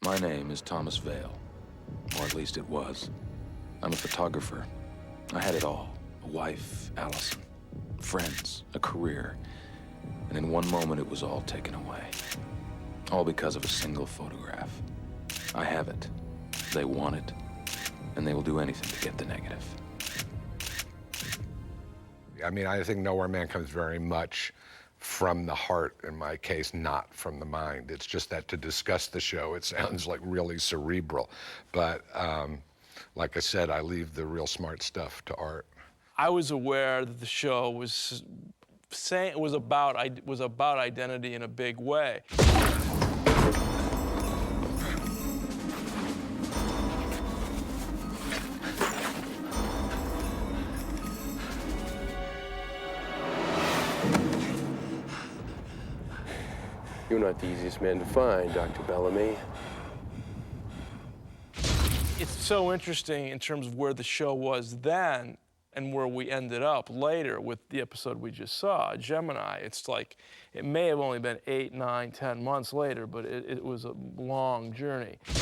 My name is Thomas Vale, or at least it was. I'm a photographer. I had it all. A wife, Allison, friends, a career. And in one moment, it was all taken away. All because of a single photograph. I have it. They want it. And they will do anything to get the negative. I mean, I think Nowhere Man comes very much from the heart, in my case, not from the mind. It's just that to discuss the show, it sounds like really cerebral. But like I said, I leave the real smart stuff to Art. I was aware that the show was saying it was about identity in a big way. You're not the easiest man to find, Dr. Bellamy. It's so interesting in terms of where the show was then and where we ended up later with the episode we just saw, Gemini. It's like, it may have only been 8, 9, 10 months later, but it was a long journey. You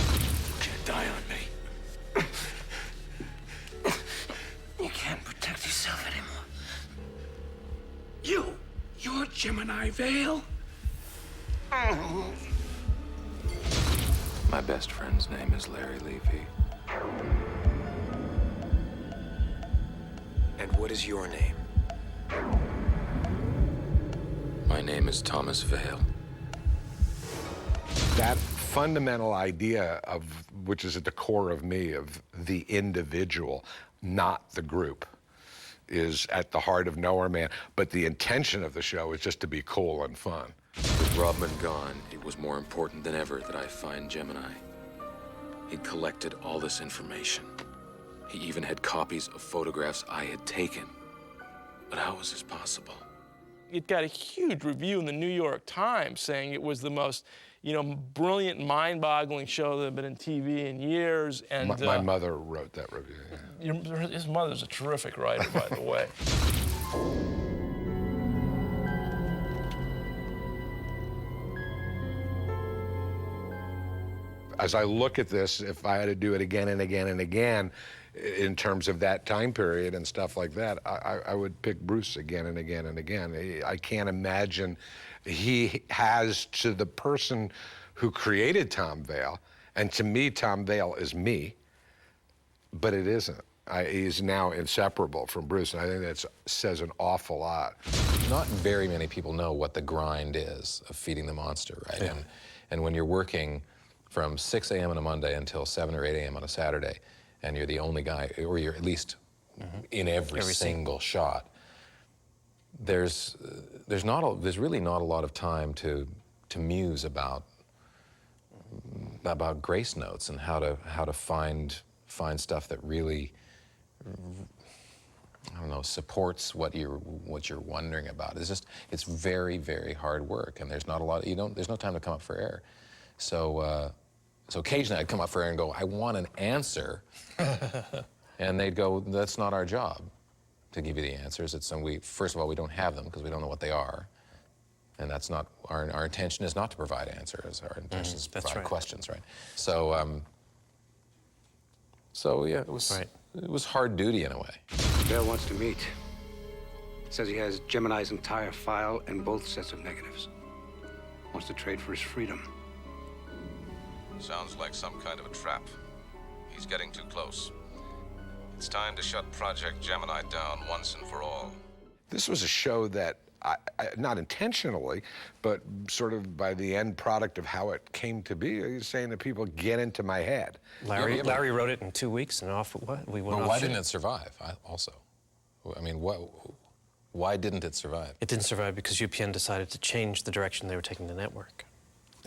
can't die on me. You can't protect yourself anymore. You're Gemini Vale? My best friend's name is Larry Levy. And what is your name? My name is Thomas Vale. That fundamental idea of, which is at the core of me, of the individual, not the group, is at the heart of Nowhere Man. But the intention of the show is just to be cool and fun. With Rodman gone, it was more important than ever that I find Gemini. He'd collected all this information. He even had copies of photographs I had taken. But how was this possible? It got a huge review in the New York Times saying it was the most, brilliant, mind-boggling show that had been in TV in years. And my mother wrote that review. Yeah. His mother's a terrific writer, by the way. As I look at this, if I had to do it again and again and again, in terms of that time period and stuff like that, I would pick Bruce again and again and again. I can't imagine he has, to the person who created Tom Vale, and to me, Tom Vale is me, but it isn't. He's now inseparable from Bruce, and I think that says an awful lot. Not very many people know what the grind is of feeding the monster, right? Yeah. And when you're working from 6 a.m. on a Monday until 7 or 8 a.m. on a Saturday, and you're the only guy, or you're at least in every single shot, there's really not a lot of time to muse about grace notes and how to find stuff that really, I don't know, supports what you're wondering about. It's very, very hard work, and there's not a lot. There's no time to come up for air. So occasionally I'd come up for air and go, I want an answer. And they'd go, that's not our job to give you the answers. First of all, we don't have them because we don't know what they are. And that's not, our intention is not to provide answers. Our intention is to provide questions, right? So yeah, it was hard duty in a way. Vale wants to meet. Says he has Gemini's entire file and both sets of negatives. Wants to trade for his freedom. Sounds like some kind of a trap. He's getting too close. It's time to shut Project Gemini down once and for all. This was a show that, I not intentionally, but sort of by the end product of how it came to be, he's saying that people get into my head. Larry wrote it in 2 weeks, and off we went off. Why didn't it survive, also? I mean, why didn't it survive? It didn't survive because UPN decided to change the direction they were taking the network.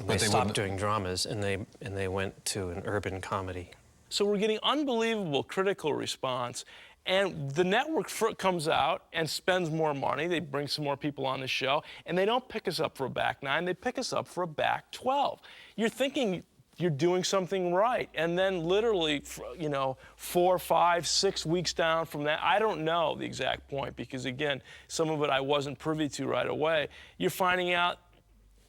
They stopped doing dramas, and they went to an urban comedy. So we're getting unbelievable critical response, and the network comes out and spends more money. They bring some more people on the show, and they don't pick us up for a back 9. They pick us up for a back 12. You're thinking you're doing something right, and then literally, 4, 5, 6 weeks down from that, I don't know the exact point because, again, some of it I wasn't privy to right away. You're finding out,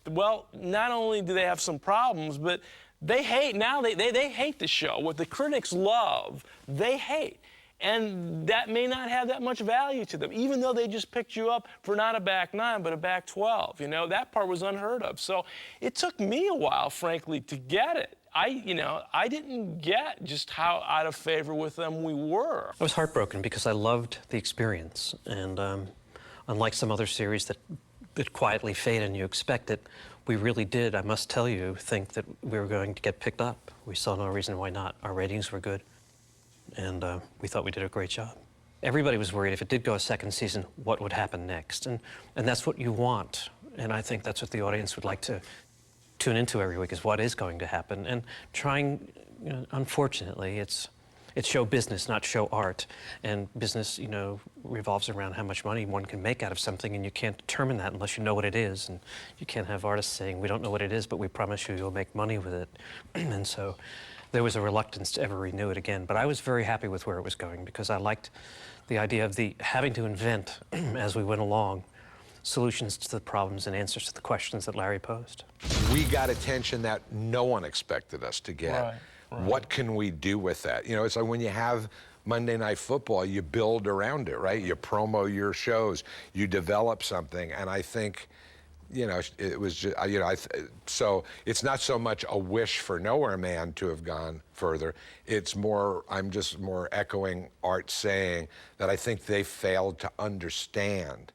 well, not only do they have some problems, but They hate now. They hate the show. What the critics love, they hate. And that may not have that much value to them, even though they just picked you up for not a back 9, but a back 12. You know, that part was unheard of. So it took me a while, frankly, to get it. I didn't get just how out of favor with them we were. I was heartbroken because I loved the experience. And unlike some other series that quietly fade and you expect it, we really did, I must tell you, think that we were going to get picked up. We saw no reason why not. Our ratings were good. And we thought we did a great job. Everybody was worried if it did go a second season, what would happen next? And that's what you want. And I think that's what the audience would like to tune into every week, is what is going to happen. And trying, you know, unfortunately, it's show business, not show art. And business, you know, revolves around how much money one can make out of something, and you can't determine that unless you know what it is. And you can't have artists saying, we don't know what it is, but we promise you you'll make money with it. And so there was a reluctance to ever renew it again. But I was very happy with where it was going, because I liked the idea of having to invent, as we went along, solutions to the problems and answers to the questions that Larry posed. We got attention that no one expected us to get. Right. What can we do with that? You know, it's like when you have Monday Night Football, you build around it, right? You promo your shows, you develop something, and I think, you know, it was just, you know, so it's not so much a wish for Nowhere Man to have gone further. It's more, I'm just more echoing Art saying that I think they failed to understand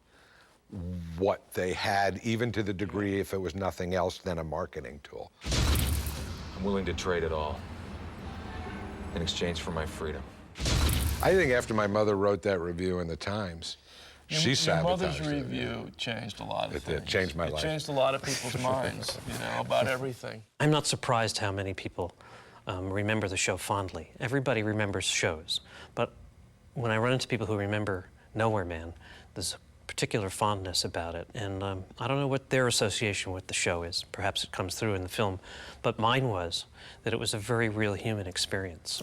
what they had, even to the degree, if it was nothing else than a marketing tool. I'm willing to trade it all in exchange for my freedom. I think after my mother wrote that review in the Times, she sabotaged Your mother's it. review changed a lot of things. It changed my life. It changed a lot of people's minds, you know, about everything. I'm not surprised how many people remember the show fondly. Everybody remembers shows. But when I run into people who remember Nowhere Man, there's a particular fondness about it. And I don't know what their association with the show is. Perhaps it comes through in the film. But mine was that it was a very real human experience.